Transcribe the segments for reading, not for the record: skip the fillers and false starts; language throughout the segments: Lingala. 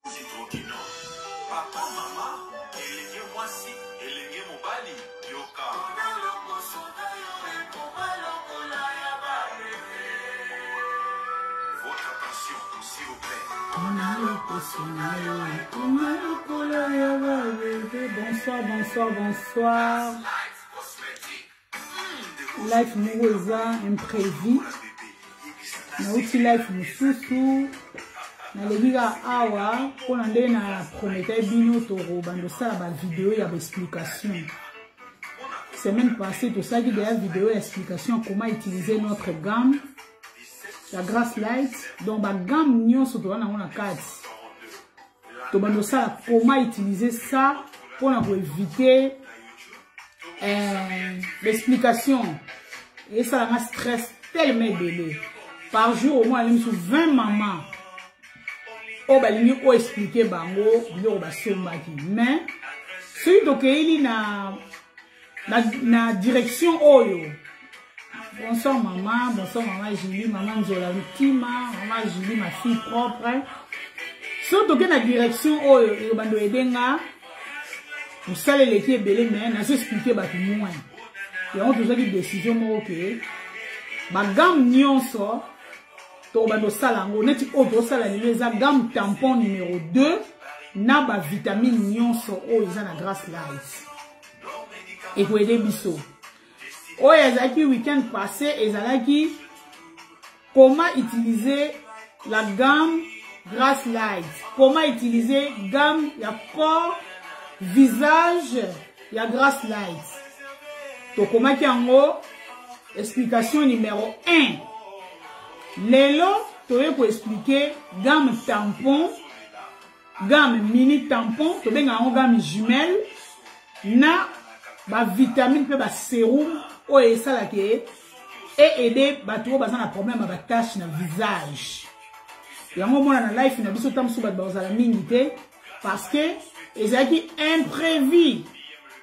Papa, maman, elenge mwasi, elenge mobali, yoka. Votre attention, s'il vous plaît. Bonsoir, bonsoir, bonsoir. Life Mouza imprévu. Nauti life Moussousou. Na lebiga awa pour ande na prometteur bino toro bando sala ba vidéo ya explication. Semaine passée tout ça qui des vidéo explication comment utiliser notre gamme la Grass Light donc ba gamme nyonso to na ona carte. To bando sala comment utiliser ça pour éviter l'explication et ça m'a stress tellement belé. Par jour au moins sur 20 mamans. O balingi o expliquer bango bilo ba sombaki mais celui to keili na direction oyo. Bonsoir maman Julie, maman Nzola Mutima, maman Julie ma fille propre. So to ke na direction oyo e bando edenga pour sale leki belé mais na so expliquer ba tout moins. Et on toujours une décision mo OK. Ba gamme nyonso to bando salango neti oto sala leza gamme tampon numéro 2 na ba vitamine nyonso o eza na Grass Light et ko aider biso o ezaki week-end passé ezalaki comment utiliser la gamme Grass Light, comment utiliser gamme ya corps visage ya Grass Light to comment ki yango explication numéro 1. Lelo, tu peux expliquer gamme tampon, gamme mini tampon, tu peux gamme jumelle, na ba vitamine pe ba sérum o esa la ke et aider ba to ba na problème ba tache na visage. Yango mona na life na biso tam sou ba za la minité parce que ezaki imprévu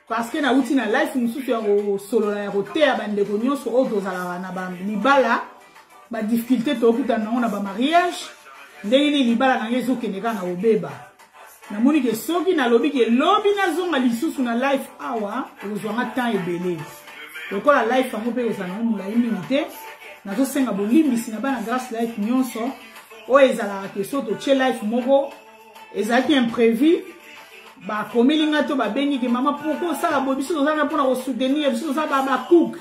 parce que na outi na life musu ya solo la roter ba ndeko nyonso o dozala na ba libala. Ba difficulté to kuta na ona ba mariage ndenge ni libala na ngezo keneka na obeba na moni ke soki na lobi ke lobi na zonga lisusu na life awa ozwanga temps ebele lokola life ango pe ezana na immunité na zo senga bolimbisi na bana Grass Light nyonso o ezala ke soto che life moko ezaki imprévu ba komelinga to ba bengi ke mama poko sala bobiso zanga pona ko soutenir biso za ba cook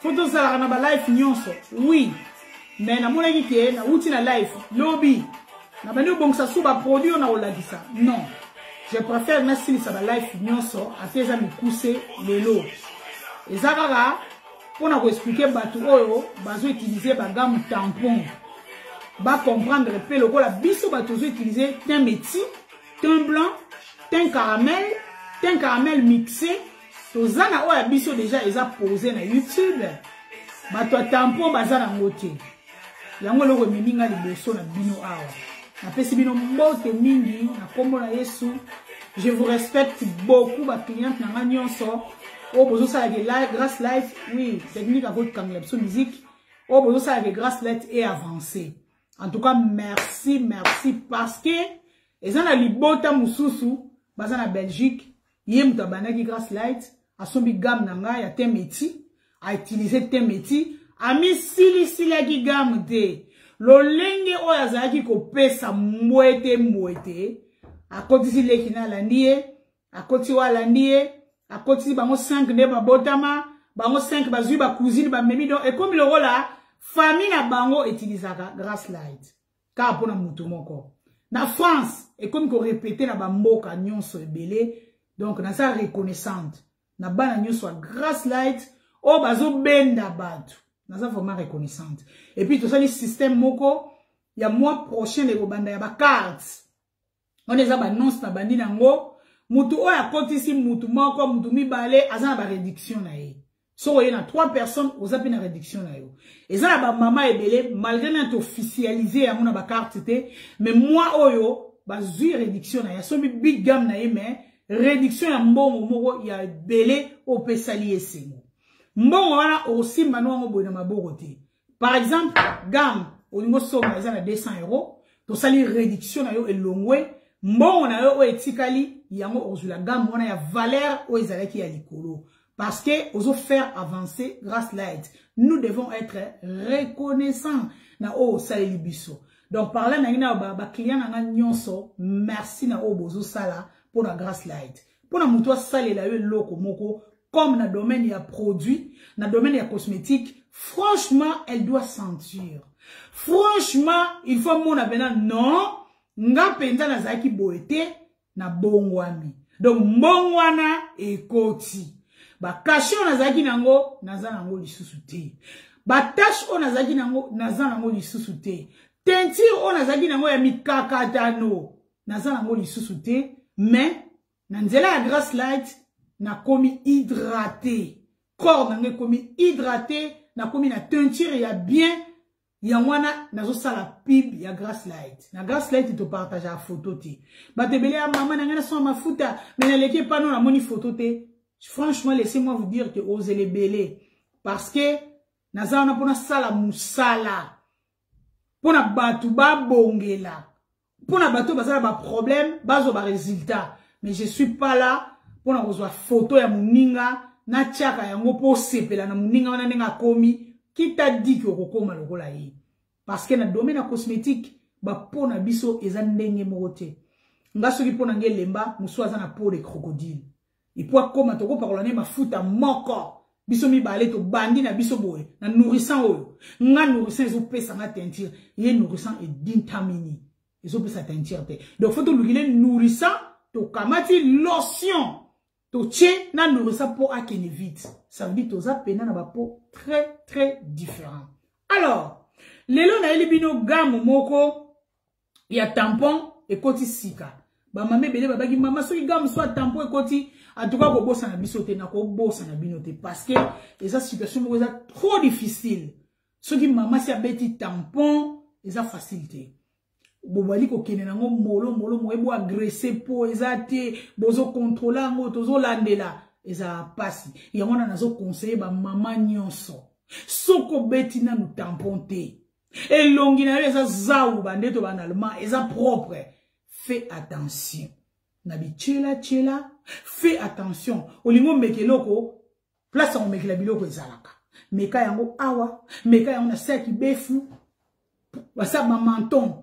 photo sala na ba life nyonso oui. Mais na mona ki na uti na life lobby na bandi bongsa suba produit na olagisa non je préfère merci ça ba life nyonso ateza mi pousser lelo ezakaka pona ko expliquer batu oyo bazo utiliser ba gamme tampon ba comprendre pe lokola biso batu zo utiliser teint métis, teint blanc, teint caramel mixé to zana oya biso déjà eza posé na YouTube batu tampon bazana ngote. Yango loko mininga liboso na bino awa. Na pesi bino mbote mingi na kombo na Yesu. Je vous respecte beaucoup ba clients na nga nyonso. O bozo sala ke Grass Light, oui, technique à votre kanglepso musique. O bozo sala ke Grass Light est avancé. En tout cas, merci parce que ezana libota mususu bazana Belgique, yem tabanaki Grass Light, a sombi gamme na nga ya temeti, a utiliser temeti. Ami sili ki gamme te lolenge o yazaki ko pesa mwete akoti sile kina landie akoti wa landie akoti bango 5 ne ba botama bango 5 bazui ba cousine ba memi donc et comme le rola famille na bango utilisaka Grass Light ka pona mutu moko na France et comme ko répéter na ba mboka nyonso ebele donc na sa reconnaissante na bana nyonso Grass Light o bazo benda batu. Nous sommes vraiment reconnaissante. Et puis tout ça, le système moko, il y a mois prochain les banda ya ba cartes. On les a annonce na bandi nango, mutu o ya koti si mutu moko, mutu mibale, azana ba réduction na ye. So il y a 3 personnes, aux appels na réduction na yo. Et ça ba maman ebele, malgré n'être officialisé à mon ba carte mais moi oyo, ba zui réduction na ya. So big gamme na ye, mais réduction ya mbongo moko ya belé au pesali esimo. Mbongo wana aussi mano ngo boy na maboko te. Par exemple, gamme au niveau somme na 200 €, to sali réduction na yo elongwe mbongo na yo o etikali yango ozula gamme wana ya valeur o ezalaki ya likolo parce que ozo faire avancer Grace Light. Nous devons être reconnaissants na o saleli biso. Donc par là na ina ba client na nyonso merci na o bozo sala pour la Grace Light. Pour na muto salela yo loko moko comme na domaine ya produit, na domaine ya cosmétique, franchement elle doit sentir. Franchement, il faut mona bena non, nga penza na zaki boete na bongwami. Donc mbongwana ekoti. Ba kashi on azaki nango naza nango lisusu te. Ba tache on azaki nango naza nango lisusu te. Teinture on azaki nango ya mikakatano naza nango lisusu te. Mais na nzela ya Grace Light na komi hydraté. Corps nange komi hydraté, na komi na teinture ya bien. Yangwana nazo sala pib ya Grace Light. Na Grace Light to partage a photo te. Ba tebele ya maman na ngana so mafuta, mais na leke pas non la moni photo te. Franchement, laissez-moi vous dire que osez les belés. Parce que, naza on a pona sala musala. Pona batu ba bongela. Pona batu ba sala ba problème, bazo ba résultat. Mais je suis pas là pona kozwa photo ya muninga na tiaka yango po sepela na muninga wana nenga komi. Qui t'a dit que okokoma lokola yi? Parce que na domaine na cosmétique, ba pona biso eza ndenge morote. Nga soki pona ngelemba, muso aza na peau de crocodile. Il peut comme toko parler mafuta moko biso mi balé to bandi na biso boye na nourrissant oyo nga nourrissant ezo pesa nga teinture ye nourrissant et d'intamini ezo pesa teinture te donc faut to lukile nourrissant to kamati lotion to tche na nourrissant pour akene vite ça veut dire to za pena na ba peau très très différent. Alors lelo na elibino gamme moko ya tampon et koti sika ba mame bele babaki mama soki gamme soit tampon et koti en tout cas, ko bossa na bisote na ko bossa na binote parce que esa situation mo eza trop difficile. Ce qui maman si abeti tampon, eza facilité. Bobali ko kene nango molo mo ebo agresser po eza te bozo contrôler ngo tozo landela eza pasi. Yango na nazo conseiller ba maman nyonso. Soko beti na mu tampon te. Elongi na eza zaou bandeto banalma eza propre. Fais attention. Nabi chela fais attention olingo mekeloko place on mekela biloko ezalaka meka yango awa meka yango na saki befu wasa mamanton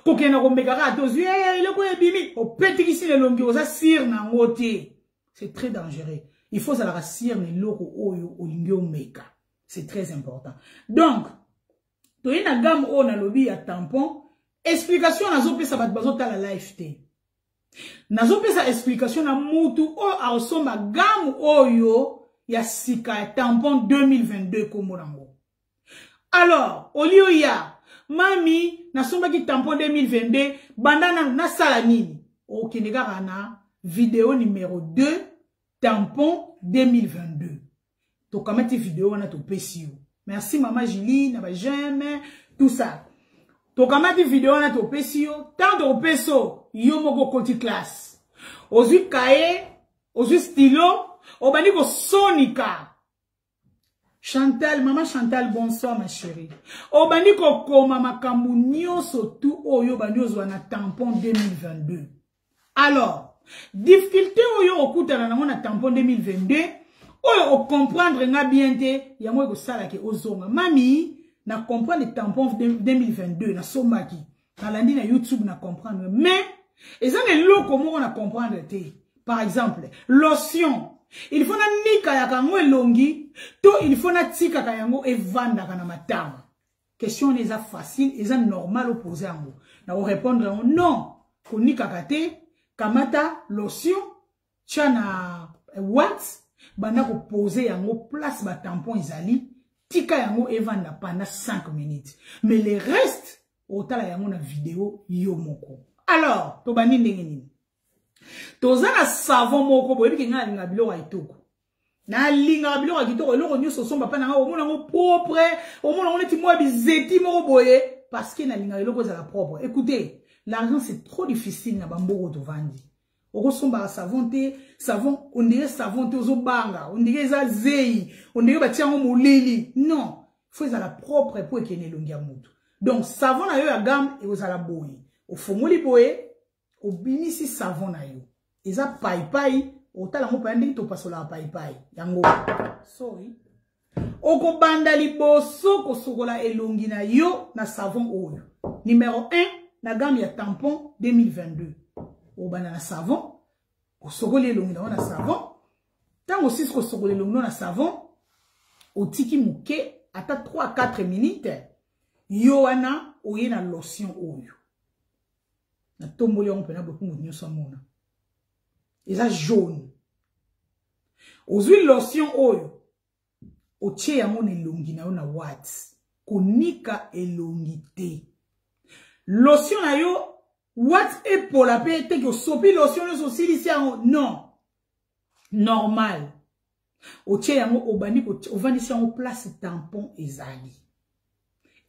kokena ko mekaka tozu iloko ebimi opetikisi le longi oza sir na ngote c'est très dangereux il faut ça la sir ne loko oyo olingo meka c'est très important donc to ina gamme o na lobi ya tampon explication nazo pesa bat bazo ta la life te. Nazo pesa explication na mutu o aosomba gamu oyo ya sika ya tampon 2022 komorango. Alors, olio ya mami nasomba ki tampon 2022 bandana na sala nini? Okenega na vidéo numéro 2 tampon 2022. To kamati vidéo wana to pesi yo. Merci maman Julie na ba j'aime tout ça. To kamati vidéo wana to pesi yo tant to peso yo moko koti classe. Ozui kaye, ozui stylo, obani ko sonika. Chantal, maman Chantal, bonsoir ma chérie. Obani ko koma makambu nyonso tu oyo bani ozwa na tampon 2022. Alors, difficulté oyo okutana nango na tampon 2022, oyo o comprendre nga bien te, yango ko sala ke ozonga. Mami, na comprendre le tampon 2022 na somaki. Na landi na YouTube na comprendre. Mais et ça ne l'eau comment on a comprendre te. Par exemple, lotion. Il faut na nika ya kango elongi, to il faut na tika kayango e vanda kana matama. Question les a facile, et ça normal opposé à moi. Na vous répondre non. Ko nika kate, kamata lotion, chana what, bana ko poser yango place ba tampon izali, tika yango e vanda pendant 5 minutes. Mais le reste, otala yango na vidéo yo moko. Alors, to bani ndenge nini. Toza na savon moko boyebi ke nga linga biloko itoko. Na linga biloko kitoko eloko nyonso somba pa na nga omona ngo propre, omona ngo neti mwa bizeti moko boye parce que na linga eloko za la propre. Écoutez, l'argent c'est trop difficile na bamboko to vandi. Oko somba savon te, savon on dirait savon te ozo banga, on dirait za zei, on dirait ba tiango molili. Non, faut za la propre pour ekene longia mutu. Donc savon na yo ya gamme et oza la boye. Au fomoli boye obimisi savon na yo. Eza pai otala mo pandi to pasola pai yango. Sorry. Oko banda liboso ko sokola elongi na yo na savon oyo. Numéro 1 na gamme ya tampon 2022. Obana na savon, ko sokola elongi na savon. Tango 6 ko sokola elongi na savon, otiki muke ata 3-4 minutes. Yo wana oye na lotion oyo. Na tomboli on pena beaucoup de mona. Eza jaune. Ozui lotion oyo. Oche ya mon elongi na yo na watts. Konika elongi te. Lotion na yo watts e pour la paix te que sopi lotion yo so silisi non. Normal. Oche ya mo obani ko ovandi si en place tampon ezali.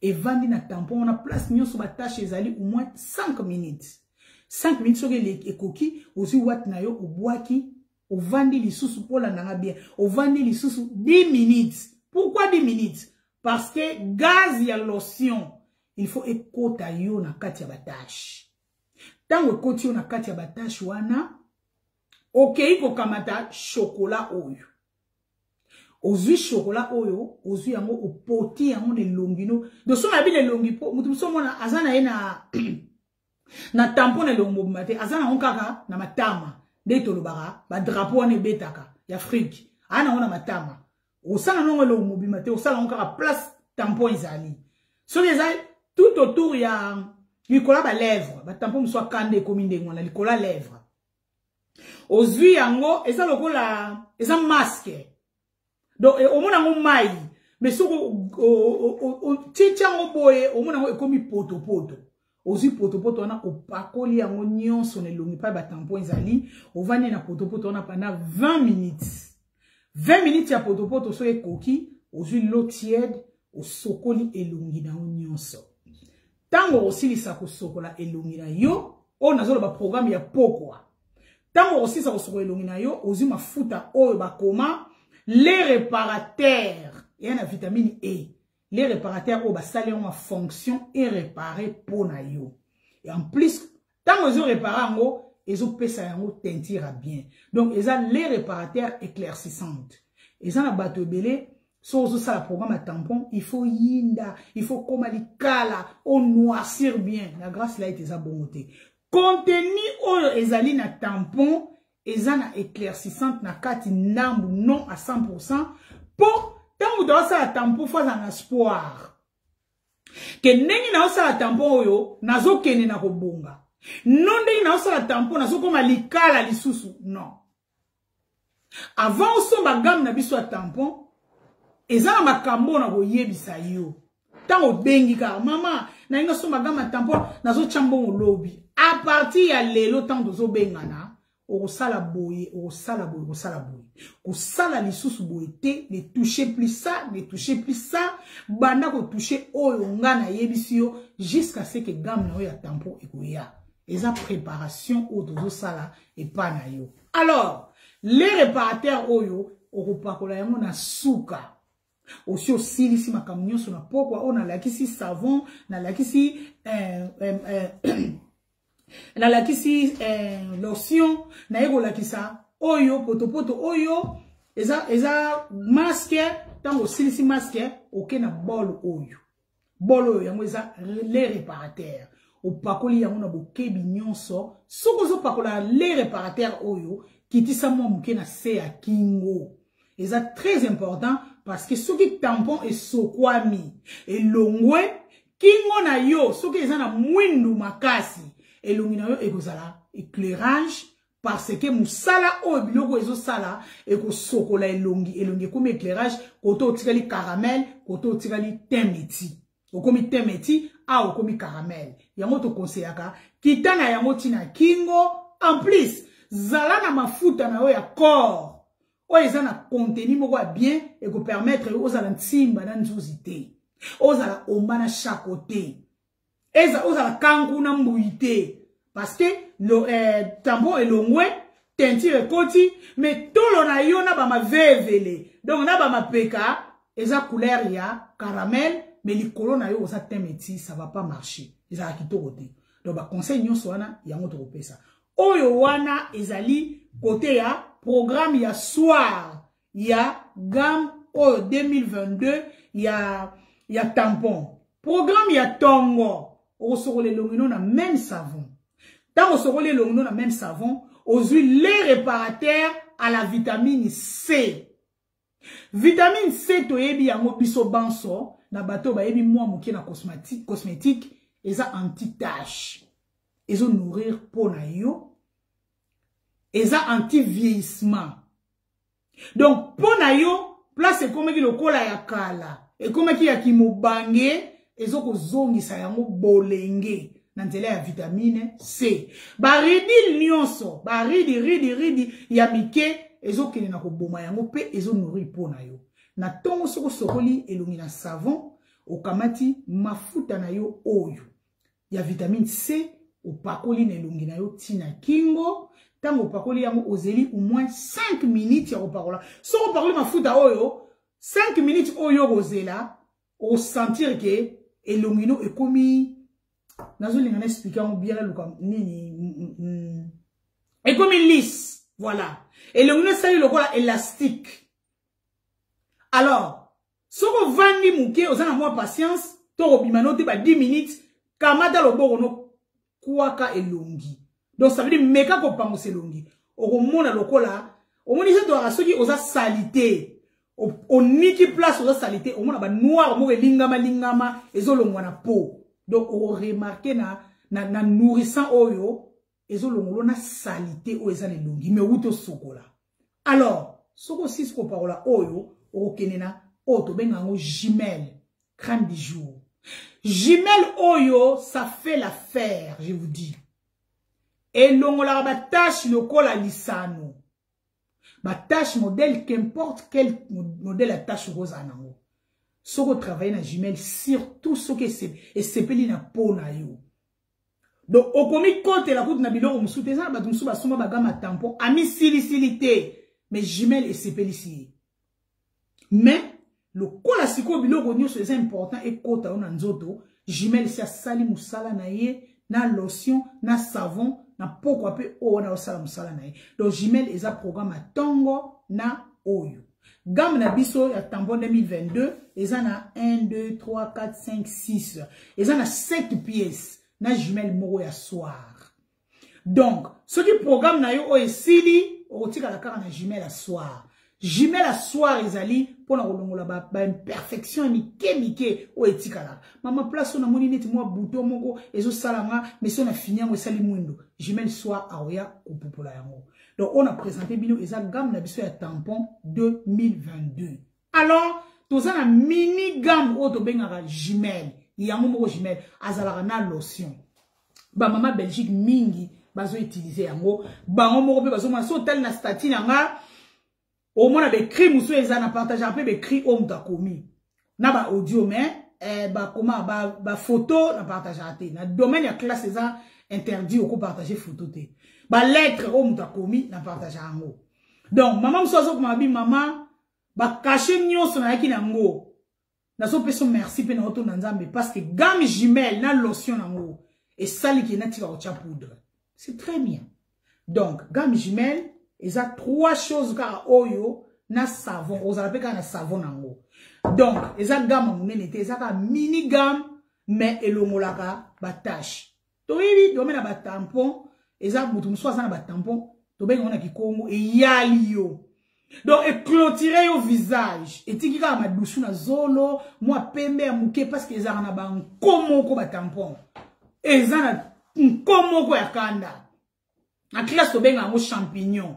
Et vandi na tampon on a place nyo so ba tâche ezali au moins 5 minutes. 5 minutes so les ekoki ozi wat na yo obwaki ovandi lisusu pola nanga bien. Ovandi lisusu 10 minutes. Pourquoi 10 minutes? Parce que gaz ya lotion il faut ekota yo na kati ya batache. Tango ekoti yo na kati ya batache wana okei ko kamata chocolat oyo. Ozui chocolat oyo, ozui yango opoti yango ne longino. De so mabile longi po, mutu so mona azana ye na tampon ne longo mate, azana onkaka na matama. De tolobara, ba drapeau ane betaka ya Afrique. Ana ona matama. Osana nongo longo mate, osala onkaka place tampon izali. So les tout autour ya likola ba lèvre, ba tampon mso kande kominde ngwana likola lèvre. Ozui yango, eza lokola, eza masque. Donc, au moins, on maille. Mais si on tient boye, au moins, on comme poto. Ozi poto, on a au pacoli, on nyon, son elongi, pas tampon, izali. On va na poto, on a pendant 20 minutes. 20 minutes, ya poto, so e koki, ozi l'eau tiède, au sokoli elongi na on so. Tango aussi, li sa ko sokola elongi na yo, on a zolo ba programme ya pokwa. Tango aussi, sa ko sokola elongi na yo, ozi mafuta oyo ba koma, les réparateurs, il y a la vitamine E. Les réparateurs ont une fonction et réparer pour na yo. Et en plus, tant qu'ils ont réparé, ils ont payé teintir bien. Donc, ils ont les réparateurs éclaircissantes. Ils ont un bateau belé, sur ça, le programme à tampon, il faut yinda, il faut comme ali kala, on noircir bien. La grâce là, ils ont bonté. Contenu oyo ezali na tampon, eza na éclaircissante na kati nambu non à 100%. Pour tant que dans ça tampon fois un espoir. Que nengi na osa la tampon oyo nazo kene na kobonga. Non nengi na osa la tampon nazo koma likala lisusu non. Avant oso bagam na biso tampon, eza na makambo na koyebisa yo. Tant bengi ka mama na inga so bagam tampon nazo chambo lobi. À partir ya lelo tant dozo bengana. Osala boye, osala boye, osala boye. Osala lisusu boye te, ne touchez plus ça, ne touchez plus ça. Banda ko toucher oyo ngana yebisi yo jusqu'à ce que gamme na ya tampon ekoya. Eza préparation o dozo sala et pas na yo. Alors, les réparateurs oyo okopakola yango na suka. Aussi osilisi makambo nyonso na pokwa ona lakisi savon, na lakisi na lakisi lotion na ego lakisa oyo poto oyo eza masque tango silisi masque oke na bol oyo yango eza les réparateurs opakoli yango na bokebi nyonso soko zo pakola les réparateurs oyo kitisa mo muke na se ya kingo eza très important parce que soki tampon et sokwami et longwe kingo na yo soki eza na mwindu makasi elongi na yo ekozala éclairage parce que musala o biloko ezo sala eko sokola elongi comme éclairage koto otikali caramel koto otikali temeti okomi temeti a okomi caramel yango to conseillaka kitana yango tina kingo en plus zala na mafuta na yo ya corps o eza na contenu moko bien eko permettre ozala ntimba na nzuzite ozala omba na chaque côté ozala kanku na mbuite parce que le tampon est longwe teinture koti mais tolo na yo na ba ma vevele donc na ba ma peka eza couleur ya caramel mais likolo na yo osa temeti ça va pas marcher eza kitoko te donc ba conseil nyonso wana yango to kopesa oyo wana ezali côté ya programme ya soir ya gamme oyo 2022 ya tampon programme ya tongo osokole longino na même savon tant osokole longino na même savon aux huiles lait réparateur à la vitamine C. Vitamine C to yebi yango biso banso na bato ba yebi mwa mokie na cosmétique eza anti-tache. Ezo nourrir po na yo. Eza anti-vieillissement. Donc po na yo place komeki lokola ya kala. E komeki ya kimobange ezo kozongisa yango bolenge. Nantele ya vitamine C. Baridi nyonso, baridi ya mike ezo kene na koboma yango pe ezo nourrir po na yo. Na tongo soko sokoli elongi na savon okamati mafuta na yo oyo. Ya vitamine C opakoli na elongi na yo tina kingo. Tango opakoli yango ozeli au moins 5 minutes ya opakola. Soko opakoli mafuta oyo 5 minutes oyo ozela o sentir que elongi no ekomi nazo lingana expliquer on bien luka nini ekomi lisse voilà et le mino sali lokola élastique alors soko vandi muke ozana moi patience to robimano te ba 10 minutes kamata loboko no kuaka elongi donc ça veut dire meka ko pango elongi okomona lokola omoni se to rasoki oza salité oniki place oza salité omona ba noir mo lingama ezolongwa na peau. Donc, on remarque na nourrissant oyo, ezo longolo na salité o eza le longi, mais outo sokola. Alors, soko si soko parola oyo, o kenena, oto bengango jumelle, crème du jour. Jumelle oyo, ça fait l'affaire, je vous dis. Et longola ba tâche lokola lisano. Ba tâche modèle, qu'importe quel modèle la tâche rose anango. Soko travailler na jumelle surtout ce que c'est et sepeli na peau na yo. Donc okomi kote la route na biloko musute za ba musu ba soma ba gama tampon ami silicité mais jumelle et sepeli si. Mais le kola siko biloko nyonso c'est important et kota ona nzoto jumelle sia sali musala na ye na lotion na savon na poko pe o na osala musala na ye. Donc jumelle eza programme tongo na oyo. Gamme na biso ya tampon 2022, eza na 1, 2, 3, 4, 5, 6. Eza na 7 pièces. Na jumelle moro ya soir. Donc, ce qui programme na yo o esili, o tika la kara na jumelle à soir. Jumelle à soir ezali, pour na kolongola ba imperfection mike o etika la. Mama place na moni neti mwa bouton moko, ezo salanga, mais si on a fini yango esali mwindo. Jumelle soir aoya kupupola yango. Donc, on a présenté bino eza gamme na biso ya tampon 2022. Alors, toza na mini gamme o to bengaka jumelle. Yango moko jumelle azalaka na lotion. Ba mama Belgique mingi bazo utiliser yango. Bango moko pe bazo mona so tel na statine nga. Au moins be cri muso eza na partager pe be cri om ta komi. Na ba audio mais ba comment ba photo na partager te. Na domaine ya classe eza interdit au ko partager photo te. Ba lettre o muta komi na partage ango. Donc maman msozo kuma bi mama ba cacher nyonso na yaki nango. Na so peso merci pe na auto na nzambe parce que gamme jumelle na lotion nango et sali ki na tika ocha poudre. C'est très bien. Donc gamme jumelle eza 3 choses ka oyo na savon, ozala pe ka na savon nango. Donc eza gamme munene te eza ka mini gamme mais elongolaka ba tâche. To yebi domaine ba tampon eza mutu msoza na ba tampon to benga na kikongo e yali yo. Donc et clôturer yo visage et tiki ka ma douchu na zolo moi pembe ya muke parce que eza na ba nkomo ko ba tampon. Eza na nkomo ko ya kanda. Na classe to benga mo champignon.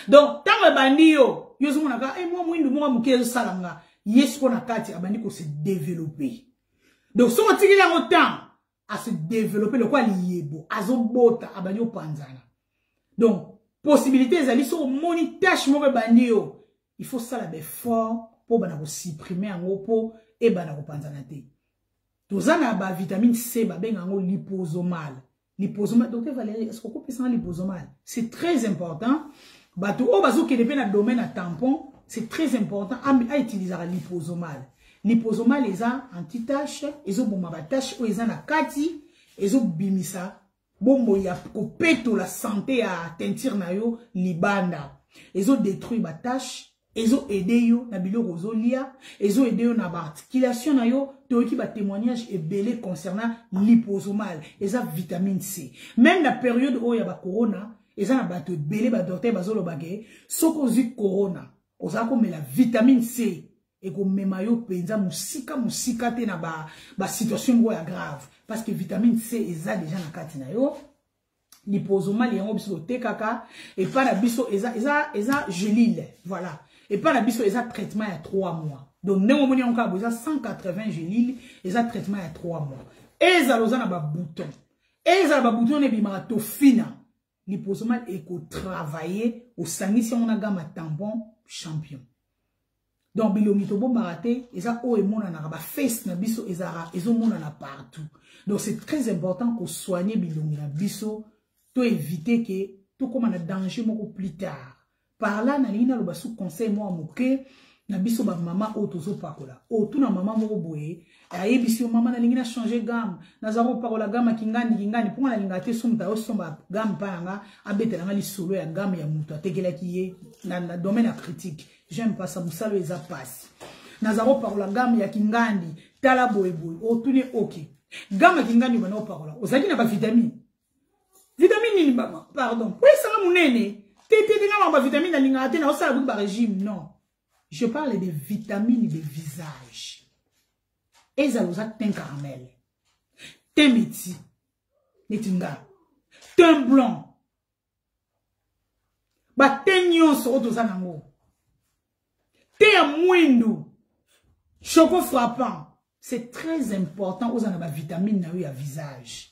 Donc tango bandi yo yo zomona ka moi mwindu mo muke yo salanga yesko na kati abandi ko se développer. Donc so tiki la autant à se développer le quoi liebo azobota abanyo panzana. Donc possibilité ezali so moni tâche mo bandi yo il faut ça la fort pour bana ko supprimer en po et bana ko panzana te. Tozana ba vitamine C ba benga ngo liposomal. Liposomal docteur Valérie est-ce qu'on peut penser en liposomal? C'est très important. Bato o bazo ke dépend na domaine à tampon, c'est très important à utiliser liposomal. Liposomal eza anti-tache, ezo bomba ba tache o eza na kati ezo bimisa bombo ya kopeto la santé ya teinture na yo libanda ezo détruire ba tâche ezo aider yo na biloko ozolia ezo aider yo na ba articulation na yo toki ba témoignage ebele concernant liposomal eza vitamine C même la période où ya ba corona eza na bato ebele ba docteur bazoloba ke soko zi corona oza ko mela vitamine C et ko mema yo penza musika te na ba situation ngo ya grave parce que vitamine C eza déjà na kati na yo liposomal yango biso te kaka et pas na biso eza gelile voilà et pas na biso eza traitement ya 3 mois donc ndenge moni yango ka boza 180 gelile eza traitement ya 3 mois eza loza na ba bouton ne bimaka to fina liposomal eko travailler au sangisi on a gama tampon champion donc bilongi to bomba te eza o emona na ba face na biso ezara ezomona na partout donc c'est très important qu'on soigne bilongi na biso to éviter que tout comme na danger moko plus tard par là na lina lo basu conseil moi moke na biso ba mama o tozo pakola o tu na mama moko boye ayebisi mama na lingina changer gamme na zaro pakola gamme kingani pour na linga te somta o somba gamme pa nga abetela nga lisolo ya gamme ya muto atekela kiye na domaine critique j'aime pas ça musalo eza passe na zaro pakola gamme ya kingandi tala boye o tu ne OK gamme kingani bana o pakola ozaki na ba vitamine nini bama pardon pour ça munene tété de ba vitamine na linga te na o sala ba régime non. Je parle des vitamines de visage. Et ça vous a teint caramel. Teint métis. Netinga. Teint blanc. Ba teint nyon so to zanango. Teint mouindou. Choco frappant. C'est très important aux anaba vitamine na oui à visage.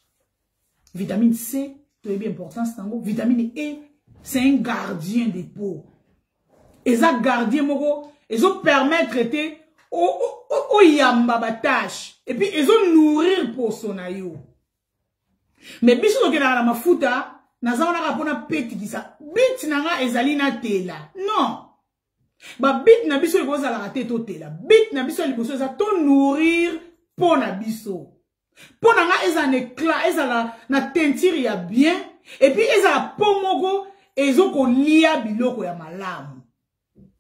Vitamine C, très bien important c'est tango. Vitamine E, c'est un gardien des peaux. Et ça gardien moko ils ont permettre traiter au yamba batache et puis ils ont nourrir pour son ayo mais biso to kena na mafuta na za na kapona peti kisa bit na nga ezali na tela non ba bit na biso ikoza la te to tela bit na biso liboso za to nourrir pour na biso pour na nga eza éclat eza na teinture ya bien et puis eza pomoko ezo ko lia biloko ya malamu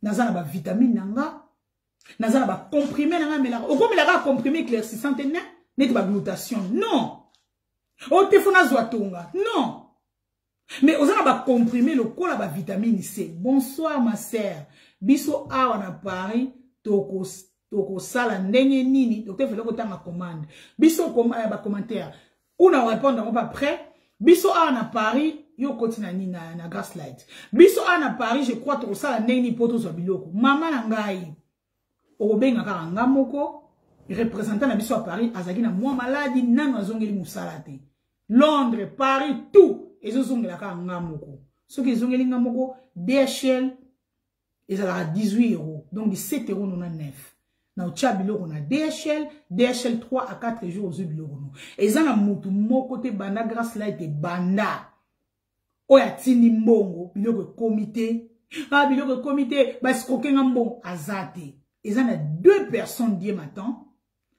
nazana ba vitamine nanga nazana ba comprimé nanga mela okomela ka comprimé éclaircissant net ba glutation non o tefona zwatonga non mais ozana ba comprimé le kola ba vitamine C bonsoir ma sœur biso awa na Paris toko sala ndenge nini docteur fele ko tanga commande biso ba commentaire una répondre on pas prêt biso awa na Paris yo kotina ni na Gaslight biso ana Paris je crois to sala ndeni poto zo biloko mama na ngai obenga ka ngamoko représentant na biso à Paris azaki na moi maladie nano azongeli musala te Londres Paris tout ezozongela ka ngamoko soki ezongeli ngamoko DHL ezala 18 €, donc 17,99 € na ucha biloko na DHL 3 à 4 jours aux biloko no ezana mutu moko te banda Gaslight e banda oya tini mbongo biloko comité biloko comité ba skroke ngambon azate ezana 2 personnes die matin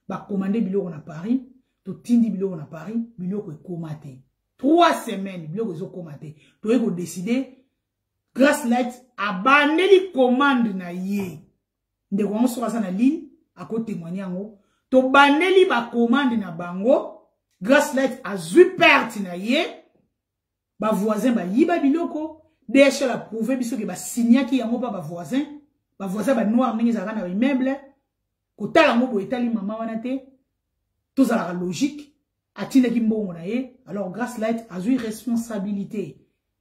ba commander biloko na Paris to tindi biloko na Paris biloko komate 3 semaines biloko zo komate to eko décider Gaslight abandeli commande na ye ndeko ngo soka na ligne ako témoigner ngo to bandeli ba commande na bango Gaslight azui perte na ye ba voisin ba yiba biloko DHL a prouvé biso ke ba signaki yango pa ba voisin ba noir ningi za na immeuble ko tala ngo bo etali mama wana te to za la logique atina ki mbongo na ye alors Gaslight azui responsabilité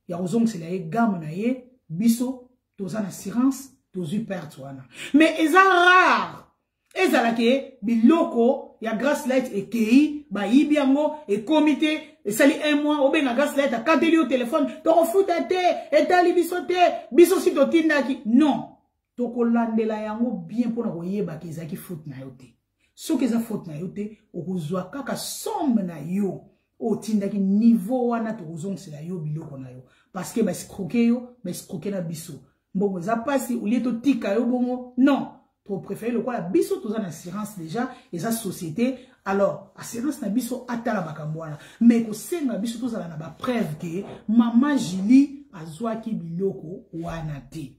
ya ozong c'est la ye gamme na ye biso to za na assurance to zui perte wana mais eza rare ezala ke biloko ya Gaslight ekei ba yibi yango e comité et sali 1 mois obenga Gaslight akateli au téléphone to refuta te etali biso si to tindaki non to kolandela yango bien pona koyeba ke ezaki faute na yo te soki eza faute na yo te okozwa kaka somme na yo o tindaki niveau wana to kozongela yo biloko na yo parce que ba escroquer na biso mbongo eza pasi olie to tika yo bongo non to préférer le quoi la biso to za na assurance déjà et sa société Alors, assurance na biso atala bakambwana. Mais ko senga biso tozala na ba preuve que maman Julie azwaki biloko wana te.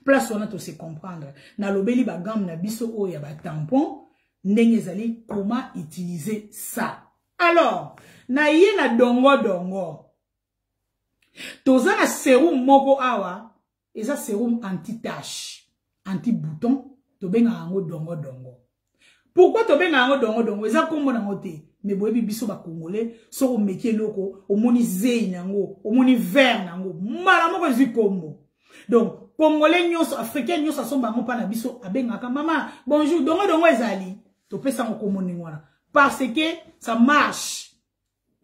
Place wana to se comprendre. Na lobeli ba gamme na biso o ya ba tampon, ndenge ezali comment utiliser ça. Alors, na ye na dongo. Toza na sérum moko awa, eza sérum anti-tache, anti-bouton, to benga yango dongo. Pourquoi to benga yango dongo? Eza kombo nango te. Mais boyebi biso ba congolais, so omeki loko, omoni zei nango, omoni vert nango, mala moko zi kombo. Donc, congolais nyonso, africain nyonso asomba ngo pa na biso, abenga ka mama, bonjour, dongo ezali. To pesa ngo kombo ningwana. Parce que ça marche.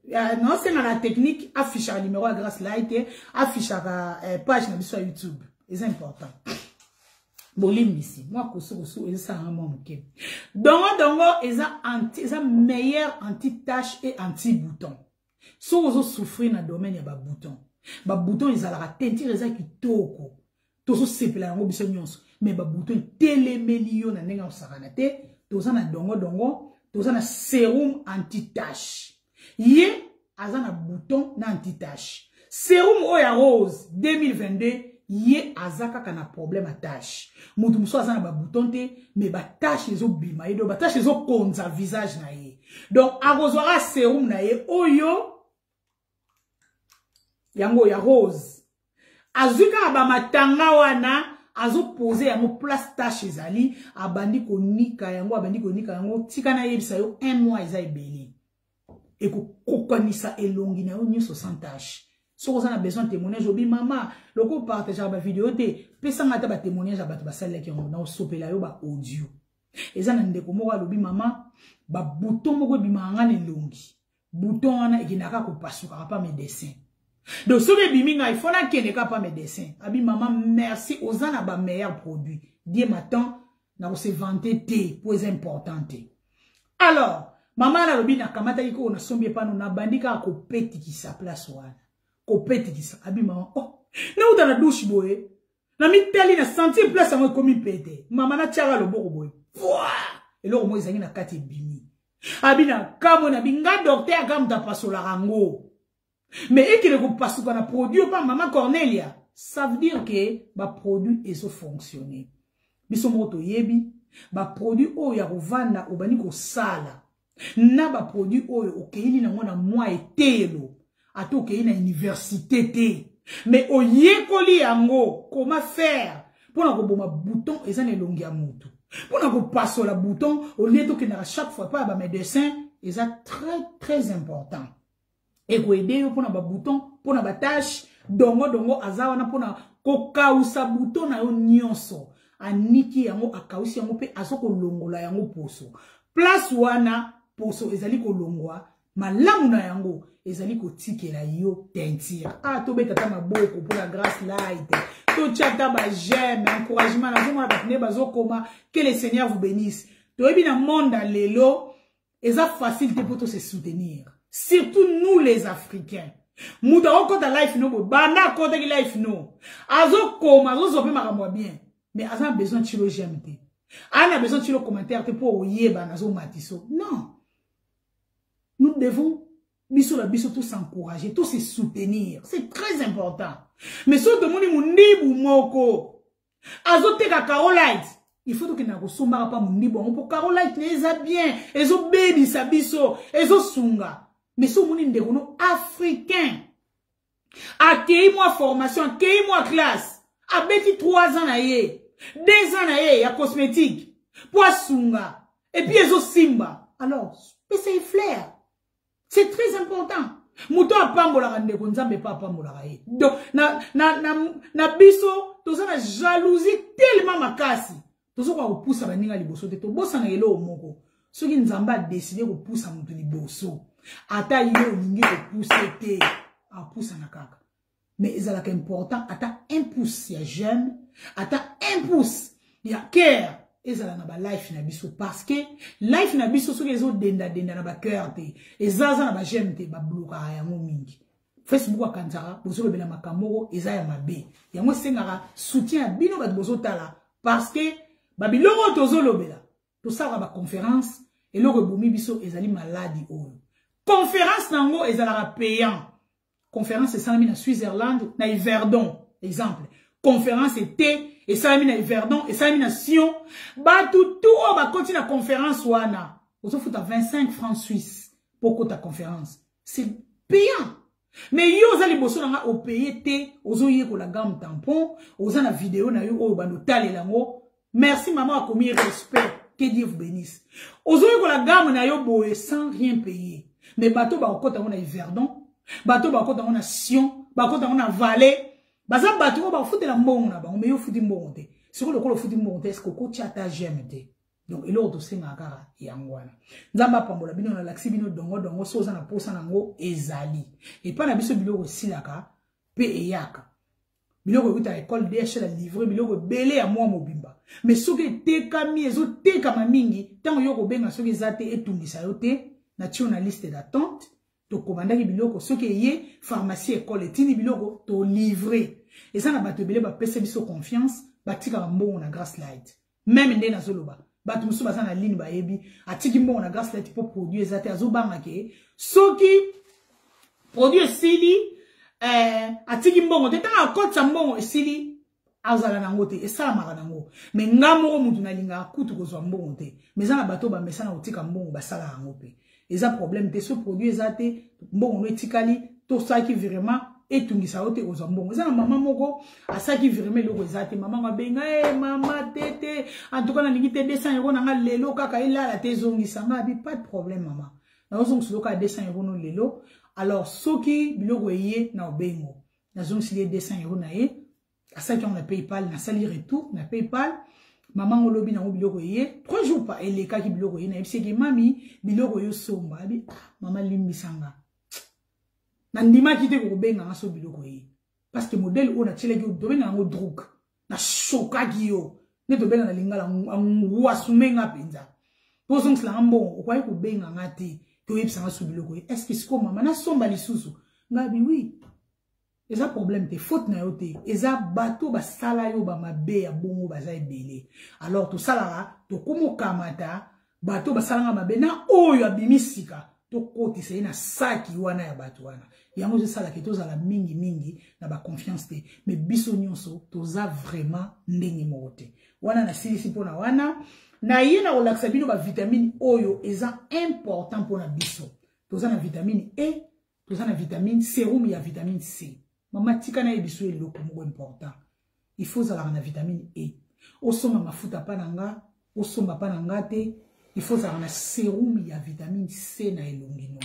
Non, c'est dans la technique, affiche le numéro à grâce light, affiche la page sur YouTube. C'est important. Bolim ici. Moi, koso, et ça, un moment, ok. Dongo, et ça, meilleur anti-tache et anti-bouton. Si vous souffrez dans le domaine, il y a des boutons. Les boutons, ils ont la teinture, ils ont qui toko. Tout ça, c'est la langue, mais les boutons, télémélion, na nenga saranate, tout ça, na dongo, tout ça, na sérum anti-tache. Yé, azana bouton na anti-tache. Sérum oya rose 2022, yé azaka kana problème à tache. Moutou mousso azana ba bouton te, mais ba tache les bima yé, ba tache les konza visage na yé. Donc, arrosera sérum na yé, oyo, yango ya rose. Azuka abamatanga wana, azo pose yango place tache ezali, abandi konika yango, tika na yé bisa yo, 1 mois eza ebeli. Et kokonisa elongi na yo nyoso sans tâche. Si vous avez besoin de témoignage, obi mama, loko partage ba vidéo te, pesa ngata ba témoignage ba basale ki on na sopela yo ba audio. Eza na ndeko moko lobi mama, ba bouton moko bimanga na elongi. Bouton wana ekinaka ko pasuka pa mes dessins. Donc sobe biminga il faut na keneka pa mes dessins. Abi mama merci ozana ba meilleur produit. Dieu m'attend na ko se vanter te, pour important te. Alors maman la lobi na kamata iko na sombi pa na bandika ko peti ki sa place wana. Ko peti ki sa abi maman oh na uta na douche boye. Na mi teli na sentir place mo komi pete. Maman na tiara lo boko boye. Et là mo izangi na kati bimi. Abi na kamo na binga docteur kam ta pasola rango. Mais ekile ko pasuka na produit pa maman Cornelia. Ça veut dire que ba produit eso fonctionner. Biso moto yebi ba produit o ya kovanda obani ko sala. Na ba produit oyo okeili na mwana mwa etelo ato okeili na université te mais oyekoli yango comment faire pour na ko boma bouton ezana elongi ya mutu pour na ko pasola bouton au lieu to ke na chaque fois pas ba médecin eza très important et ko aider yo pour na ba bouton pour na ba tâche dongo azawa na pour na ko kausa bouton na yo nyonso aniki yango akausi yango pe azoko longola yango poso place wana poso ezali ko longwa malamu na yango ezali ko tikela yo teinture to betata maboko pour la grâce light to chata ba j'aime encouragement na zoma ba ne bazokoma que le Seigneur vous bénisse to ebi na monde lelo eza facile pour to se soutenir surtout nous les Africains muta okota life no bana kota ki life no azokoma azozope makambo bien mais aza besoin de chilo j'aime te ana besoin de chilo commentaire te pour oyeba nazo matiso non. Nous devons, biso tous s'encourager, tous se soutenir. C'est très important. Mais si tout le monde est moko, azote ka Carolite, il faut que nous sommes pas mundibu. Pour Carolite, les bien, les ont baby sabiso, les ont sunga. Mais si vous êtes africain, accueillez-moi formation, accueillez-moi classe, abeti 3 ans na ye, 2 ans na ye, ya cosmétique, pour sunga, et puis les ont simba. Alors, c'est flair. C'est très important. Mouto a pambola rande konzambe pa pambola rae. Donc na biso toza na jalousie tellement makasi. Tozo kwa opousa baninga liboso te to bosa na yelo moko. Soki nzamba a décidé ko pousa mutu liboso. Ata yelo lingi ko pousser te. A pousa na kaka. Mais ezalaka important ata 1 pouce ya jeune, ata 1 pouce ya cœur. Ezala na ba life na biso parce que life na biso soki ezo denda na ba cœur te ezaza na ba j'aime te ba bloka yango mingi Facebook akanzaka bozolo bela makamoko eza ya mabe yango sengaka soutien ya bino ba bozo tala parce que ba biloko tozolo bela to sala ba conférence Et le reboumi biso ezali maladie oyo. Conférence nango ezalaka payant. Conférence c'est salami na Switzerland, na Yverdon, exemple. Conférence était et salami na Yverdon et salami na Sion. Ba tout ba continue la conférence wana. Ozo futa 25 francs suisses pour ta conférence. C'est payant. Mais yo ozali boso nanga au payer te, ozo yé ko la gamme tampon, oza na vidéo na yo o bando talélango. Merci maman a commis respect. Que Dieu vous bénisse. Ozo yé ko la gamme na yo boé sans rien payer. Mais bateau ba okota ngona Yverdon, bateau ba okota ngona Sion, ba okota ngona Valais. Baza bateau ba foute la mbongo na bango, mais yo foute mbongo te. Sur le ko foute mbongo te, est-ce que ko tiata j'aime te. Donc, il y a aussi un kara yangwana. Nzamba pambola bino na laksi bino dongo soza na posa nango ezali. Et pas na biso biloko silaka pe eyaka. Biloko wita école DH la livrer biloko belé à moi mobimba. Mais soki teka mi ezo teka mamingi, tango yoko benga soki zate etungisa yote na tio na liste d'attente, to komandaki biloko soki yé pharmacie école etini biloko to livrer. Et ça na bato belé ba pese biso confiance, batika mbongo na Grace Light. Même ndé na zoloba. Batu musu baza na ligne ba yebi atiki mbongo na Grace Light pour produire ezate azobanga ke soki produire sili atiki mbongo te tanga akotsa mbongo esili azala nango te esala maka nango mais ngamo mutu na linga kutu kozwa mbongo te mais za na bato ba mesana otika mbongo basala yango pe eza problème te so produire ezate mbongo no etikali to saki vraiment etungisa ote ozwa mbongo eza na mama moko asaki vraiment loko ezate mama ngabenga mama tete en tout cas na ningi te 200 € nanga lelo kaka elala te zongisa ngabi pas de problème mama na ozongisa loka 200 € no lelo alors soki biloko eye na obengo na zongisi 200 € na ye asaki on na PayPal na sali retour na PayPal maman ngolobi na biloko eye 3 jours pas eleka ki biloko eye na ebiseki mami biloko yo somba abi mama limbisanga Nandima kite ko benga ngaso biloko yi. Parce que modèle on a tele ki do benga ngo drug. Na shoka giyo. Ne to benga na lingala ngwa sumenga penza. Poso nsla mbo okwaye ko benga ngati to yipsa ngaso biloko yi. Est-ce que siko mama na somba lisusu? Ngabi oui. Eza problème te faute na yo te. Eza bato ba sala yo ba mabe ya bongo baza ebele. Alors to salara to komo kamata bato ba sala mabe na oyo abimisika. To koti se na saki wana ya bato wana. Yango je sala ke tozala mingi na ba confiance te mais biso nyonso toza vraiment ndenge moko te wana na silisi pona wana na yena olaksa bino ba vitamine oyo eza important pona biso toza na vitamine E toza na vitamine sérum ya vitamine C mama tika na biso eloko moko important il faut zala na vitamine E osoma mafuta pa nanga osomba pa nanga te il faut zala na sérum ya vitamine C na elongino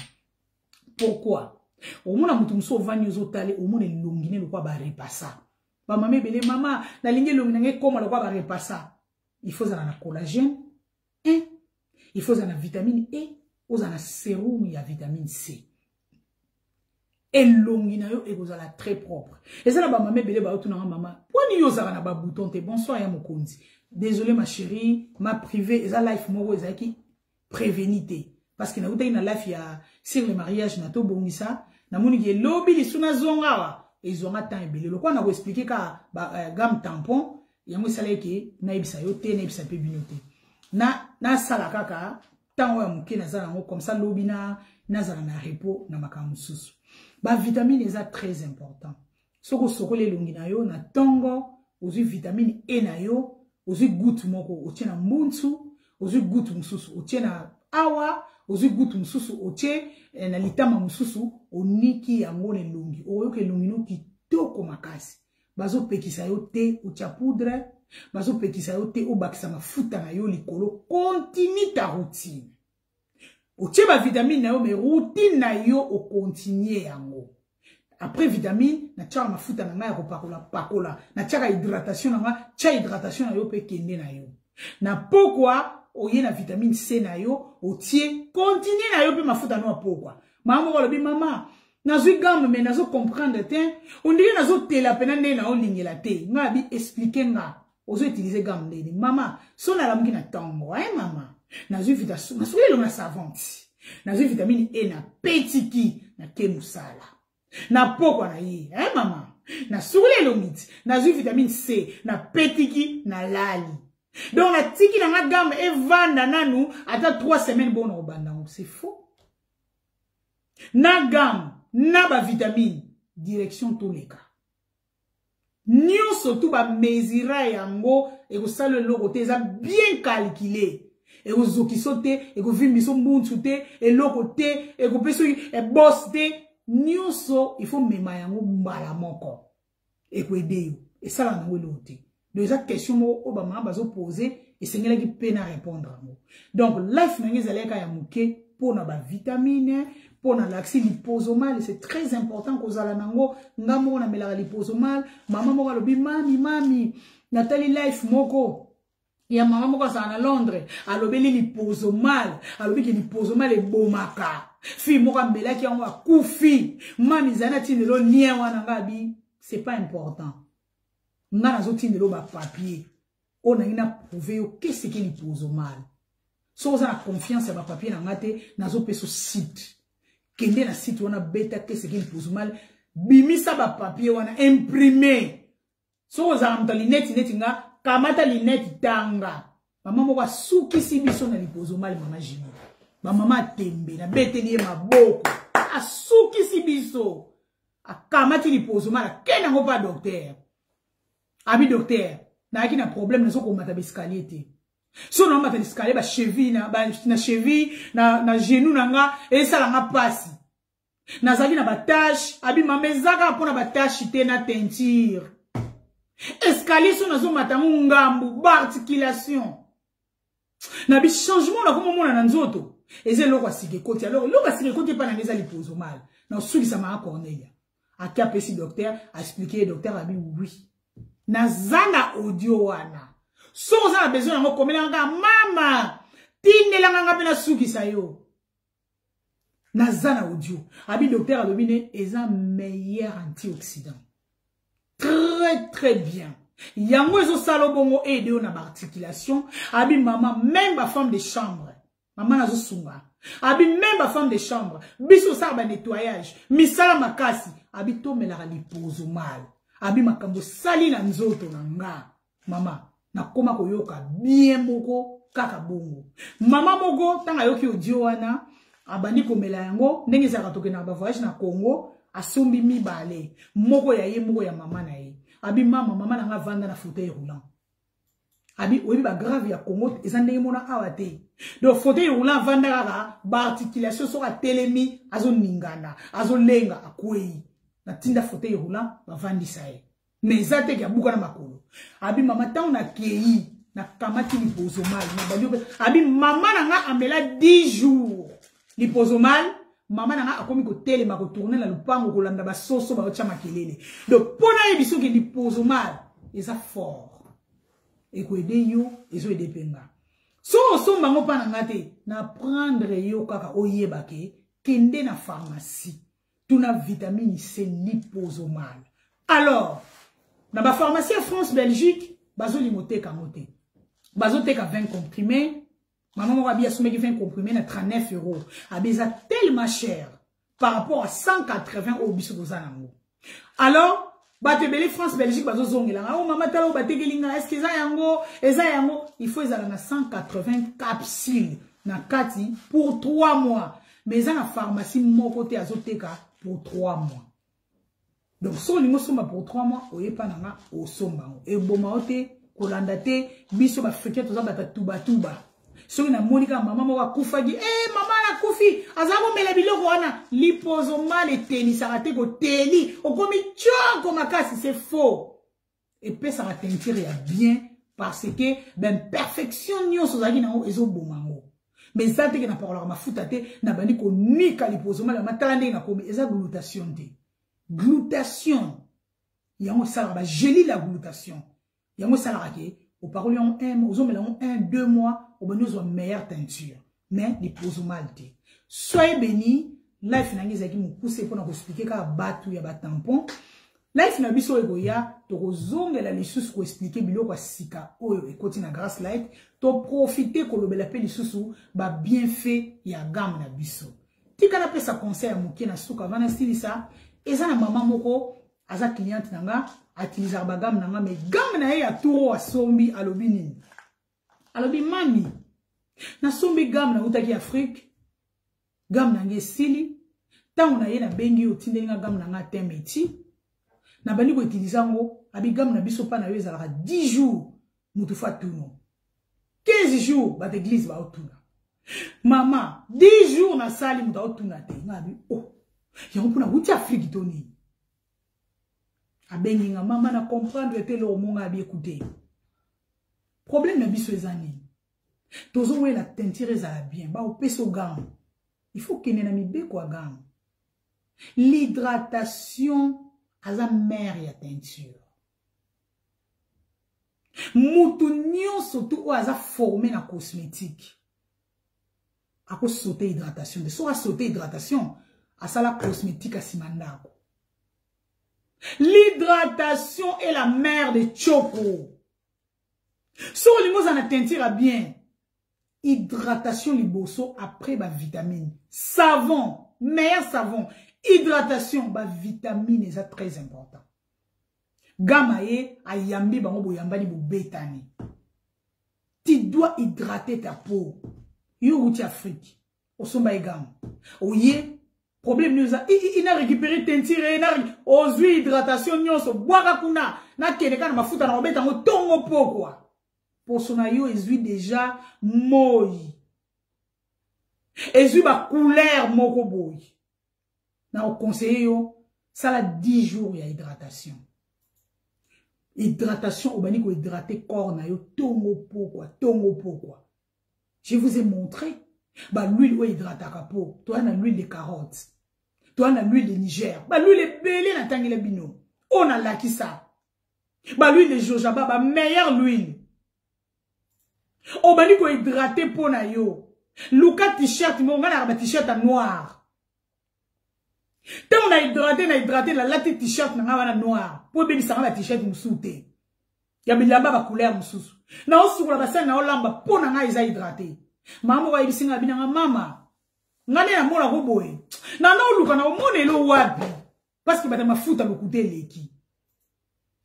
pourquoi au mona mutu muso vani ozotale au mona elongine lokwa ba repassa ba mama bele mama na linge longine nge koma lokwa ba repassa il faut zala na collagène il faut zala na vitamine E ozala na sérum ya vitamine C elongina yo ekozala très propre et ça na ba mama bele ba otuna mama poni yo zala na ba bouton te bonsoir ya mokonzi désolé ma chérie ma privée eza life moko ezaki prévénité parce que na uta ina life ya sur le mariage na to bongisa na moni ke lobi li suna zongawa ezonga temps ebele lokwa na ko expliquer ka gamme tampon yango sala ke na ibisa yo te na ibisa pe bino te na sala kaka tango ya muke na zala ngo comme ça lobi na zala na repos na makamu susu ba vitamine eza très important soko sokole longi na yo na tongo ozu vitamine E na yo ozu goutte moko otie na mbunsu ozu goutte mususu otie na awa ozu goutte mususu otie na litama mususu oniki yango le longi oyoke longi no kitoko makasi bazo pekisa yo te otia poudre bazo pekisa yo te obakisa mafuta na yo likolo continue ta routine otie ba vitamine na yo mais routine na yo o continue yango après vitamine na tia mafuta na ya pakola na tia hydratation na tia hydratation na yo pe kende na yo na pourquoi oye na vitamine C na yo otie continue na yo pe mafuta no pourquoi maman ko lobi mama nazo gamme mais nazo comprendre te on dirait nazo tela pena nde na olingela te ngabi expliquer nga ozo utiliser gamme ndeni mama so na lamuki na tango mama nazo vitamine nazo le na savante nazo vitamine E na petiki na kemusala na pokwa na ye mama na soule lomiti nazo vitamine C na petiki na lali Donc la tiki na nga gamme et vanda nanu ata 3 semaines bon au bandango. C'est faux. Na gamme, na ba vitamine, direction tous les cas. Nyon surtout ba mesira yango et ko sale logo te bien calculé. Et ko zoki sote et ko vimbi so mbuntu te et logo te et ko peso e boss te nyon so il faut mema yango mbala moko. Et ko aider yo. Et ça la nango lote. Déjà question mo obama bazo poser et c'est qui peine à répondre. Donc life nangi zaleka ya muke pour na ba vitamine pour na l'accès liposomal c'est très important que zala nango ngamo na melaka liposomal maman moko lobi mami Nathalie life moko ya maman moko sa na Londres alobeli liposomal alobi ki liposomal e bomaka fi moko mbelaki yango akufi mami zana tinelo lien wana ngabi c'est pas important. Nga nazo tindelo ba papier. On a ina prouvé qu'est-ce qui lui pose mal. So on a confiance à ba papier na ngate nazo peso site. Kende na site wana beta qu'est-ce qui lui pose mal. Bimisa ba papier wana imprimé. So on a amta linette nga kamata linette tanga. Mama moko suki si biso na lui pose mal mama jimi. Ba mama tembe na beteli maboko. Asuki si biso. Akamati lui pose mal kena ngo pa docteur. Abi docteur, na qui na problème na soko mata escalier te. So na mata escalier ba cheville na cheville na genou na nga et ça la nga passe. Na zaki na ba tâche, abi mamezaka pona ba tâche te na teinture. Escalier so na zo mata ngambu ba articulation. Na bi changement na komo mona na nzoto. Eze loko asike koti alors loko asike koti pa na ngeza lipozo mal. Na suki sa ma Cornelia. Aki apesi docteur, a expliqué docteur abi oui. Nazana audio wana. So za besoin ngo komela nga mama. Tinela nga pena suki sayo. Nazana audio. Abi docteur alobine eza meilleur antioxydant. Très bien. Yango ezo salo bongo aider na ba articulation. Abi mama même ba femme de chambre. Maman nazo sunga. Abi même ba femme de chambre. Biso sa ba nettoyage. Misala makasi. Abi to mela lipozo mal. Abi makambo sali na nzoto na nga. Mama, nakoma koyoka bien moko kaka bongo. Mama moko tanga yoki audio wana abandi komela yango ndenge zaka toke na ba voyage na Congo asombi mibale moko ya ye moko ya mama na ye. Abi mama na nga vanda na fauteuil roulant. Abi oyebi ba grave ya Congo ezandenge mona awa te. Donc fauteuil roulant vanda kaka ba articulation soka telemi azo ningana azo lenga akwei. Na tinda fauteuil roulant bavandi sae mais zate ki abuka na makolo abi mama tangu na kei na kamati lipozo mal na badio abi mama na nga amela 10 jours lipozo mal mama na nga akomi ko telema ko tourner na lupango ko landa ba soso ba ocha makelele donc pona yebiso ki lipozo mal eza fort et ko aider yo ezo aider penga so so bango pa na ngate na prendre yo kaka oyeba ke kende na pharmacie. Tuna vitamine C liposomal. Alors, dans la pharmacie France Belgique, bazo limote kamote. Bazo teka 20 comprimés. Maman m'a bien sommé 20 comprimés na 39 €. Abeza tellement cher par rapport à 180 € biso dozanango. Alors, batebeli France Belgique bazo zongela. Oh maman talo bategelinga est-ce que eza yango, il faut ezala na 180 capsules na kati pour 3 mois. Mais dans la pharmacie mon côté azoteka pour 3 mois. Donc, si on a pour 3 mois, on n'est pas au somba. Et bon, kolanda te, biso ba friquet, tout ça, tuba. Si on a Monica, maman va koufa dit, maman la koufi, azamo me la bilo wana, liposomal et teni, ça rate ko teni, o komi tchon, comme akasi, c'est faux. Et puis, ça va teintir bien, parce que, ben, perfection, nyon, sozagi na o, ezo bomango. Mais ça, tu n'as pas ma foutate, n'a pas dit qu'on n'y a liposomal, ma talande n'a commis, et glutation te. Glutation. Il y a un salaire, je lis la glutation. Il y a un salaire qui, au parole, on aime, aux hommes, on 1-2 mois, on nous a meilleure teinture. Mais liposomal te. Soyez bénis, life n'a pas me pousser pour nous expliquer qu'à battu, il y a un tampon. Life n'a biso egoya, to rozonge la lisusu ko expliquer bilo kwa sika oyo ekoti na grâce light, to profiter ko lobela pe lisusu ba bienfait ya gamme na biso. Tika na pesa conseil moké na suka vana stilisa, eza na mama moko aza cliente nanga, atiliser ba gamme nanga mais gamme na ye ya turo asombi alobi nini. Alors, mami, na sombi gam na utaki Afrique, gam na nge sili, tant on a yé na bengi o tinde nga gam na nga temeti, na bani ko utilizango, abi gam na biso pa na yo ezalaka 10 jours, mutufa tuno. 15 jours, bat église ba otuna. Maman, 10 jours na sali muta otuna te. Nga abi, oh, yango puna uti Afrique toni. Abengi nga maman na comprendre te lo monga abi écouter. Problème na biso ezani. Tozo we la teinture ezala bien, ba opeso gam. Il faut que na mibe kwa gam. L'hydratation a la mère ya teinture. Moutounion surtout ou aza formé na cosmétique. A ko sauter hydratation. De soit sauter hydratation, a ça la cosmétique a simandako. L'hydratation est la mère de choco. So limo za na teinture a bien. Hydratation liboso après ba vitamine. Savon, meilleur savon. Hydratation ba vitamine c'est très important. Gamaye ayambi bango boyambani bo betani. Tu dois hydrater ta peau. Yo outi Afrique. Osomba egam. Oye, problème nous a il a récupéré teinture et na ozui hydratation nyonso boaka kuna na keneka na mafuta na obeta ngo tongo po quoi. Pour son ayo ezui déjà moi. Ezui ba couleur moko boy. Na o conseiller yo ça la 10 jours ya hydratation. Hydratation, au bani ko hydrater corps na yo tongo pourquoi. Je vous ai montré ba l'huile ou hydrataka peau, toi na l'huile de carotte. Toi na l'huile de Niger. Ba l'huile est belé na tangile bino. On a la qui ça. Ba l'huile de jojoba ba meilleure l'huile. Au bani ko hydrater peau na yo. Luka t-shirt mo ngana ba t-shirt noir. Tant on a hydraté la latte t-shirt na ngana noir. Pour béni ça la t-shirt moussouté. Ya bilamba ba couleur moussous. Na osukula basa na olamba po na nga isa hydraté. Mama wa ibisinga binanga mama. Ngane na mona ko boye. Na oluka na omone lo wapi. Parce que bata mafuta lokuté leki.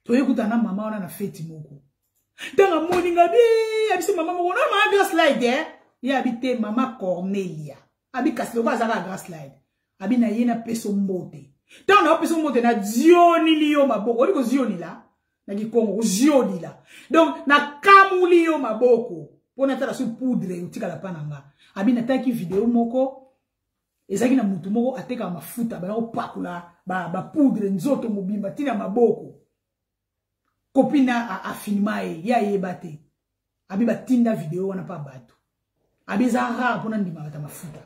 To yekuta na mama ona na feti moko. Tanga moni ngabi abisi mama moko na ma grass slide ya habité mama Cornelia. Abi kaslo ba za grass slide. Abi na yena peso mbote. Tant na peso mbote na zioni liyo maboko. Oliko zioni la. Na gikongo zioni la. Donc na kamuli yo maboko. Pona tala su poudre utika la pananga. Abi na taki video moko. Ezaki na mutu moko ateka mafuta ba opakula ba poudre nzoto mobimba tina maboko. Kopina a filmae ya yebate. Abi batinda video wana pa bato. Abi za rare pona ndima bata mafuta.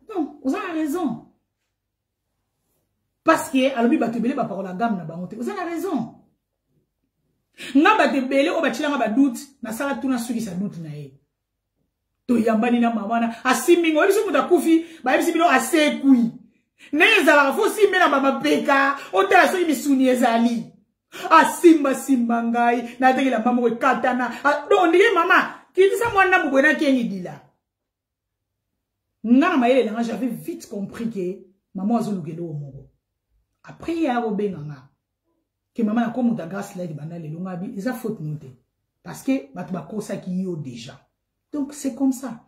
Non, vous avez raison. Parce que alobi batebele ba parola gamme na bangote. Vous avez raison. Nga batebele o batila nga ba doute na sala tuna suki sa doute na ye. To yambani na mama na asimingo biso muta kufi ba biso bino asekui. Neza la fo simbe na baba peka o tala so misuni ezali. Simba ngai na tegela mama ko katana. Do ndike mama kitisa mwana mubwena kenyi dila. J'avais vite compris que maman a zolugelo au mongo. Après, il y a Robenganga. Que maman a comme ta grâce là, les longabi, ils ont faute noter. Parce que, batbako ça qui y a déjà. Donc, c'est comme ça.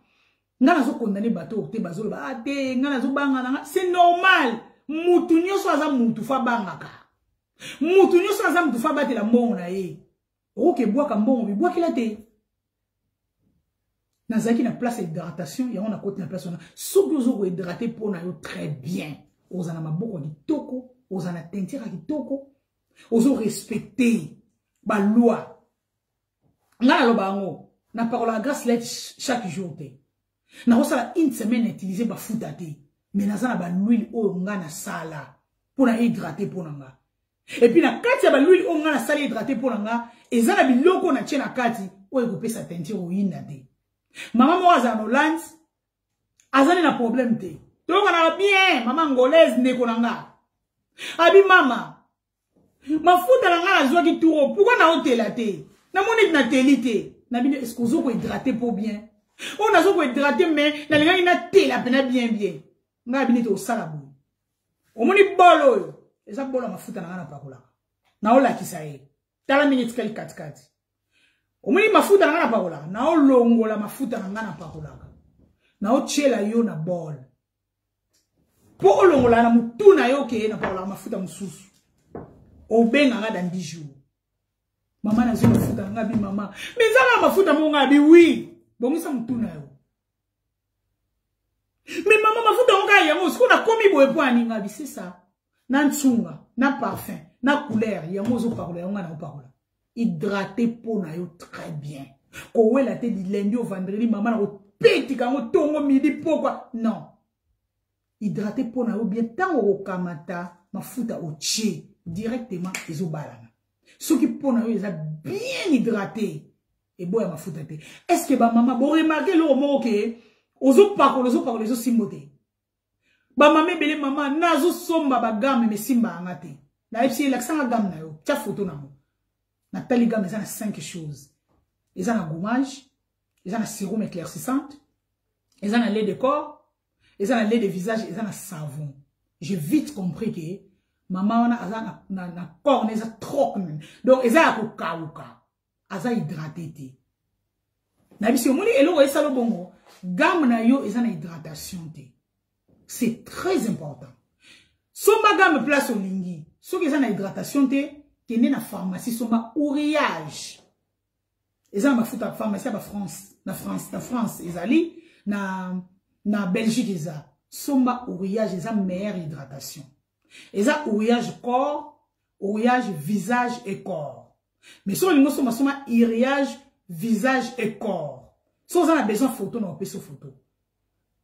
Ngana zo condamné bateau, te bazolo, ngana zo bangana, c'est normal. Moutounyo so aza moutufa bangaka. Moutounyo so aza moutufa bate la mbongo na ye. Roke bois ka mbongo, bois ki la te. Nazaki na place d'hydratation, ya on a côté na place on a sogozo hydraté pour na yo très bien. Ozana maboko kitoko, ozana teinture kitoko, ozo respecter ba loi. Na lo bango, na parole la grâce let chaque jour te. Na osala une semaine utiliser ba futa te. Mais nazana ba l'huile o ngana sala pour na hydrater pour nga. Et puis na kati ya ba l'huile o ngana sala hydrater pour nga, ezana biloko na tchena kati o ekopesa teinture o yinda te. Maman moi en Hollande, azali na problème te. Donc on a bien, maman angolaise neko nanga. Abi mama. Mafuta nanga azwa ki touro. Pourquoi na hôtel te? Na moni na telite. Na bino est-ce que vous ko hydrater pour bien? On a zo ko hydrater mais na linga ina tela pena bien. Nga bino to sala bu. O moni bolo yo. Eza bolo mafuta nanga na pakola. Na ola kisaye. Tala minute kali katikati. Omoni mafuta na pakola. Na o longola mafuta na pakola. Na o chela yo na bol. Po longola na mutuna yo ke na pakola mafuta mususu. Obenga nga dans 10 jours. Maman na zo mafuta nga bi mama. Mizala mafuta mo nga bi oui. Bongisa mutuna yo. Mais maman mafuta nga yango siko na komi boye po ani nga bi c'est ça. Na ntsunga, na parfum, na couleur, yango zo pakola nga na pakola. Hydrater peau na yo très bien. Ko wela te di lundi au vendredi maman na ko peti kango tongo midi pourquoi? Non. Hydrater peau na yo bien tango ko kamata mafuta o chi directement ezo balana. Ceux qui peau na yo eza bien hydraté et boya mafuta te. Est-ce que ba maman bo remarquer le mot que ozo pakola ezo simbote. Ba maman bele maman nazo somba ba gamme me simba angate. Na epsi l'accent gamme na yo. Tia photo na mo. Na tali gamme ils ont 5 choses. Ils ont un gommage, ils ont un sérum éclaircissante, ils ont un lait de corps, ils ont un lait de visage, ils ont un savon. J'ai vite compris que maman na corps n'est pas trop. Donc ils ont un kokauka, ils ont hydraté. Na bisi omoni elo esalo bongo, gamme na yo ils ont une hydratation te. C'est très important. Soma gamme place au lingi, ceux qui ont une hydratation te. Qui na pharmacie soma ourillage. Ils ont ma futa pharmacie à France, na France, ils allient na Belgique ils ont soma ourillage, ils ont meilleure hydratation. Ils ont ourillage corps, ourillage visage et corps. Mais si on soma ourillage visage et corps. Si on a besoin de photo, on peut sur photo.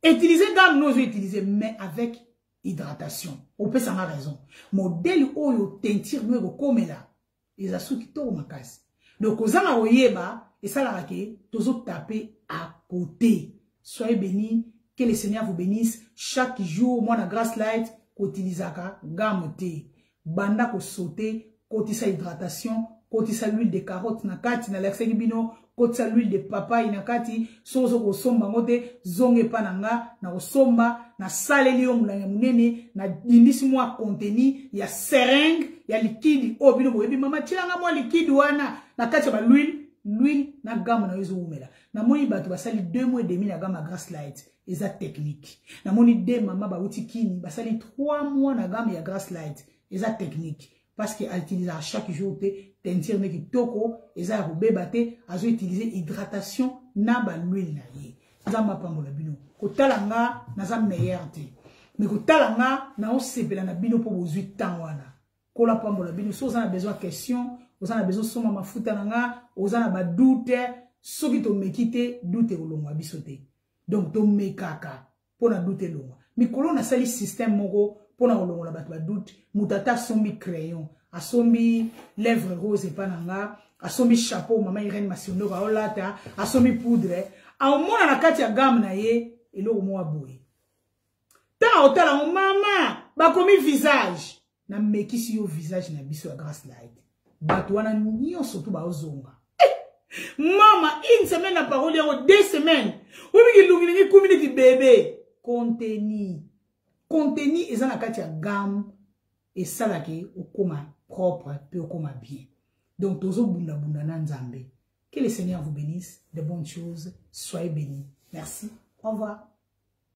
Utiliser gamme nous utiliser mais avec hydratation. On peut s'en avoir raison. Modèle oyo teinture nous comme là. Ils a sous qui tourne ma casse. Donc aux gens oyeba et ça la que tous autres taper à côté. Soyez bénis, que le Seigneur vous bénisse chaque jour. Moi la grâce light qu'utilisaka gamme thé. Banda ko sauter, kotisa hydratation, kotisa l'huile de carotte na kati na l'excès bino. Kotisa l'huile de papaye na kati, sozo ko somba ngote, zonge pananga, na ko somba, na saleli yo mulanga munene, na dindisi mwa contenu, ya seringue, ya liquide, oh bino boyebi mama chilanga mwa liquide wana, na kati ba l'huile na gamme na yozo umela. Na moni bato basali 2 mois et demi na gamme Grace Light, eza technique. Na moni de mama ba uti kini, basali 3 mois na gamme ya Grace Light, eza technique. Parce qu'elle utilise à chaque jour teinture ne kitoko eza ya bébate azo utiliser hydratation na ba l'huile na ye zamba pambola bino ko talanga na za meilleur te mais ko talanga na o sebela na bino po bozwi temps wana ko la pambola bino so za na besoin question oza na besoin soma mafuta nanga oza na ba doute soki to mekite doute olongwa biso te donc to mekaka pona doute longwa mikolo na sali système moko pona olongola bato ba doute mutata sombi crayon asombi lèvres rose pananga asombi chapeau mama Irene Masiondo ka olata asombi poudre amona na kati ya gamme na ye eloko mo aboye ta otala mama bakomi visage na mekisi yo visage na biso ya Grace Light bato wana nyonso to ba ozonga mama une semaine na parole ya 2 semaines obi lungi community bébé contenu eza na kati ya gamme et ça là qui okoma propre peut okoma bien donc tozo bunda na nzambe que le Seigneur vous bénisse de bonnes choses soyez bénis merci au revoir.